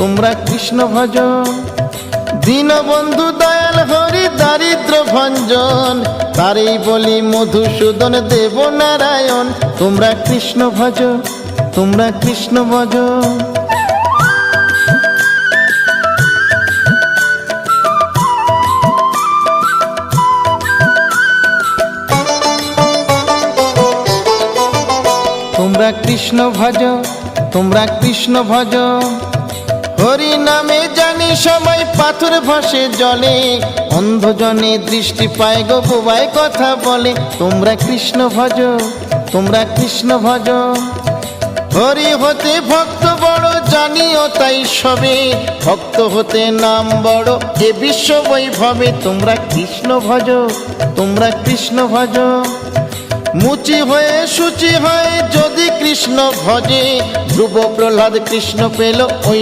তোমরা কৃষ্ণ ভজ। দীনবন্ধু দয়াল হরি দারিদ্র ভঞ্জন, তারেই বলি মধুসূদন দেব নারায়ণ। তোমরা কৃষ্ণ ভজ, তোমরা কৃষ্ণ ভজ। তোমরা কৃষ্ণ ভজ, তোমরা কৃষ্ণ ভজ। হরি নামে জানি সবাই পাথর ভাসে জলে, অন্ধজনে দৃষ্টি পায় গো বোবায় কথা বলে। তোমরা কৃষ্ণ ভজ, তোমরা কৃষ্ণ ভজ। হরি হতে ভক্ত বড় জানিও তাই সবে, ভক্ত হতে নাম বড় এ বিশ্ব বৈভবে। তোমরা কৃষ্ণ ভজ, তোমরা কৃষ্ণ ভজ। মুচি হয়ে সূচি হয় যদি কৃষ্ণ ভজে, ধ্রুব প্রহ্লাদ কৃষ্ণ পেল ওই